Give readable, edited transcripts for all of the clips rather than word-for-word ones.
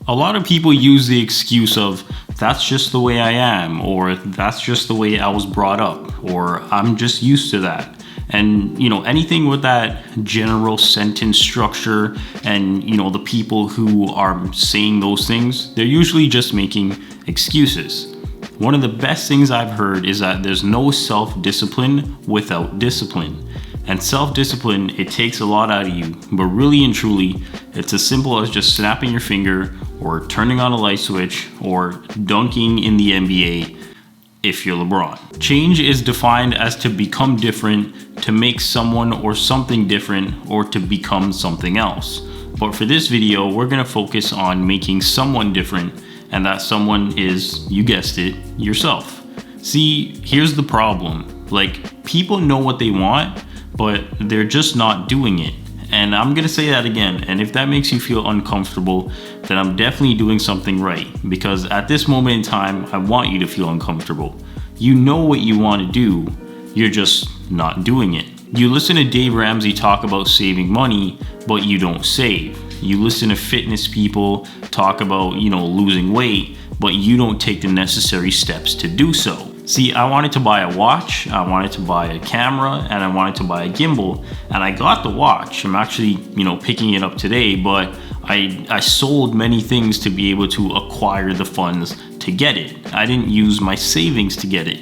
A lot of people use the excuse of, that's just the way I am, or that's just the way I was brought up, or I'm just used to that. And, anything with that general sentence structure and, the people who are saying those things, they're usually just making excuses. One of the best things I've heard is that there's no self-discipline without discipline. And self-discipline, it takes a lot out of you, but really and truly, it's as simple as just snapping your finger or turning on a light switch or dunking in the NBA if you're LeBron. Change is defined as to become different, to make someone or something different, or to become something else. But for this video, we're gonna focus on making someone different, and that someone is, you guessed it, yourself. See, here's the problem. People know what they want, but they're just not doing it. And I'm gonna say that again, and if that makes you feel uncomfortable, then I'm definitely doing something right, because at this moment in time, I want you to feel uncomfortable. You know what you want to do, you're just not doing it. You listen to Dave Ramsey talk about saving money, but you don't save. You listen to fitness people talk about, losing weight, but you don't take the necessary steps to do so. See, I wanted to buy a watch, I wanted to buy a camera, and I wanted to buy a gimbal, and I got the watch. I'm actually, picking it up today, but I sold many things to be able to acquire the funds to get it. I didn't use my savings to get it,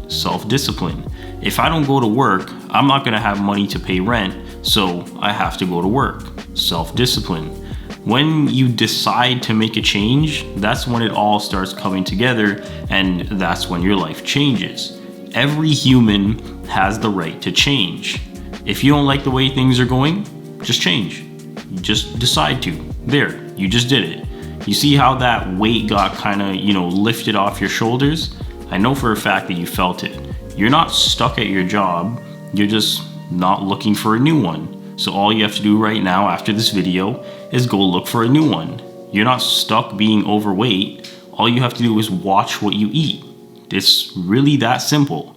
self-discipline. If I don't go to work, I'm not gonna have money to pay rent, so I have to go to work. Self-discipline. When you decide to make a change, that's when it all starts coming together, and that's when your life changes. Every human has the right to change. If you don't like the way things are going, just change. You just decide to. There, you just did it. You see how that weight got kind of, lifted off your shoulders? I know for a fact that you felt it. You're not stuck at your job, you're just not looking for a new one. So all you have to do right now after this video is go look for a new one. You're not stuck being overweight. All you have to do is watch what you eat. It's really that simple.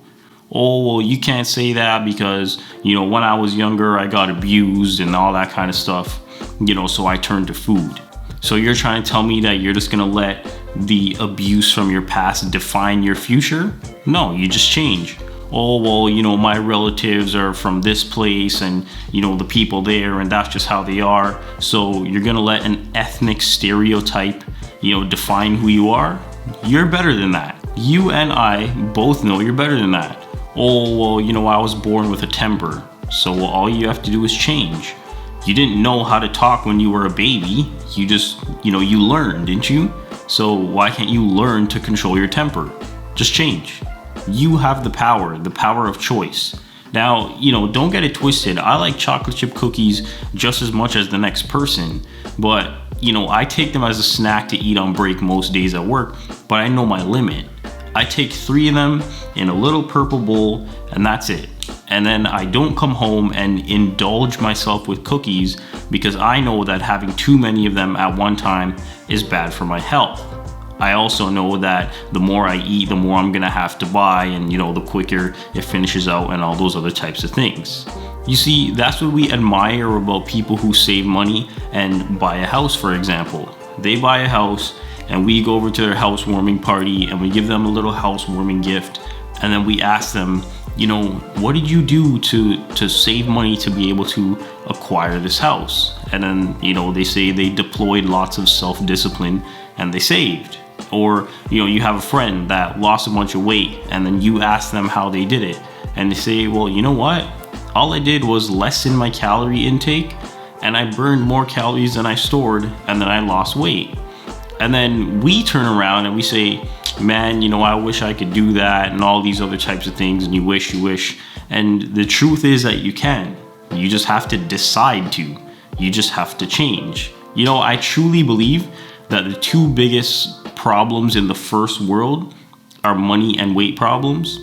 Oh, well, you can't say that because, when I was younger, I got abused and all that kind of stuff, so I turned to food. So you're trying to tell me that you're just gonna let the abuse from your past define your future? No, you just change. Oh, well, my relatives are from this place and, the people there, and that's just how they are. So you're gonna let an ethnic stereotype, define who you are? You're better than that. You and I both know you're better than that. Oh, well, I was born with a temper. So all you have to do is change. You didn't know how to talk when you were a baby. You just, you learned, didn't you? So why can't you learn to control your temper? Just change. You have the power of choice. Now, don't get it twisted. I like chocolate chip cookies just as much as the next person, but, I take them as a snack to eat on break most days at work, but I know my limit. I take 3 of them in a little purple bowl, and that's it. And then I don't come home and indulge myself with cookies because I know that having too many of them at one time is bad for my health. I also know that the more I eat, the more I'm gonna have to buy, and the quicker it finishes out and all those other types of things. You see, that's what we admire about people who save money and buy a house, for example. They buy a house and we go over to their housewarming party and we give them a little housewarming gift, and then we ask them, what did you do to save money to be able to acquire this house? And then, they say they deployed lots of self-discipline and they saved. Or, you have a friend that lost a bunch of weight and then you ask them how they did it. And they say, well, you know what? All I did was lessen my calorie intake and I burned more calories than I stored, and then I lost weight. And then we turn around and we say, man, I wish I could do that and all these other types of things, and you wish. And the truth is that you can. You just have to decide to. You just have to change. I truly believe that the 2 biggest problems in the first world are money and weight problems.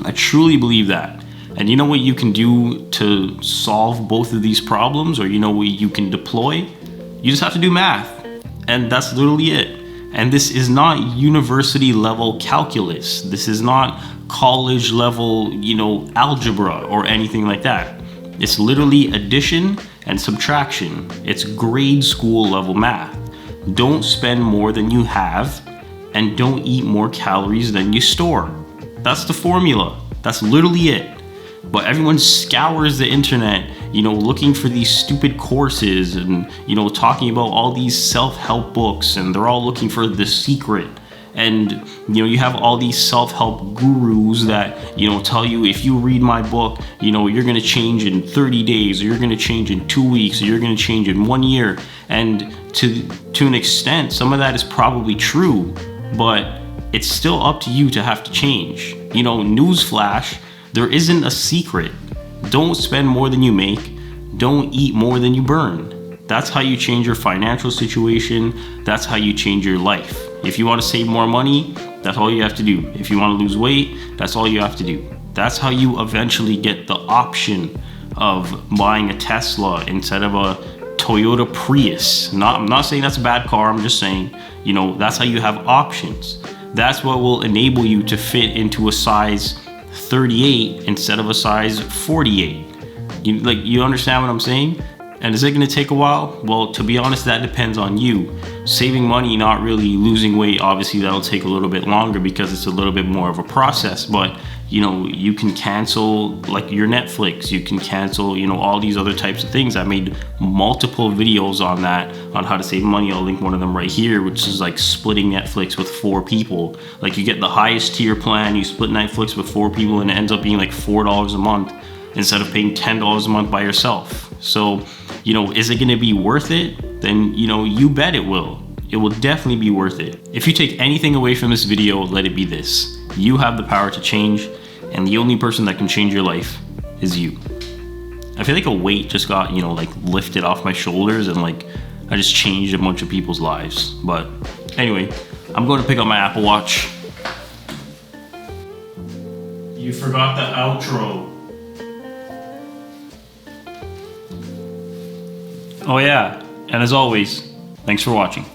I truly believe that. And you know what you can do to solve both of these problems, or what you can deploy? You just have to do math. And that's literally it. And this is not university level calculus. This is not college level, algebra or anything like that. It's literally addition and subtraction. It's grade school level math. don't spend more than you have, and don't eat more calories than you store. That's the formula. That's literally it. But everyone scours the internet, looking for these stupid courses and, talking about all these self-help books, and they're all looking for the secret. And, you have all these self-help gurus that, tell you if you read my book, you're going to change in 30 days, or you're going to change in 2 weeks, or you're going to change in 1 year. And to an extent, some of that is probably true, but it's still up to you to have to change. Newsflash, there isn't a secret. Don't spend more than you make. Don't eat more than you burn. That's how you change your financial situation. That's how you change your life. If you want to save more money, that's all you have to do. If you want to lose weight, that's all you have to do. That's how you eventually get the option of buying a Tesla instead of a Toyota Prius. I'm not saying that's a bad car. I'm just saying, that's how you have options. That's what will enable you to fit into a size 38 instead of a size 48. You understand what I'm saying? And is it going to take a while? Well, to be honest, that depends on you. Saving money, not really losing weight, obviously that'll take a little bit longer because it's a little bit more of a process. But, you can cancel like your Netflix, you can cancel, all these other types of things. I made multiple videos on that, on how to save money. I'll link one of them right here, which is like splitting Netflix with 4 people. Like you get the highest tier plan, you split Netflix with 4 people, and it ends up being like $4 a month instead of paying $10 a month by yourself. So, is it going to be worth it? Then, you bet it will. It will definitely be worth it. If you take anything away from this video, let it be this. You have the power to change, and the only person that can change your life is you. I feel like a weight just got, lifted off my shoulders, and I just changed a bunch of people's lives. But anyway, I'm going to pick up my Apple Watch. You forgot the outro. Oh yeah, and as always, thanks for watching.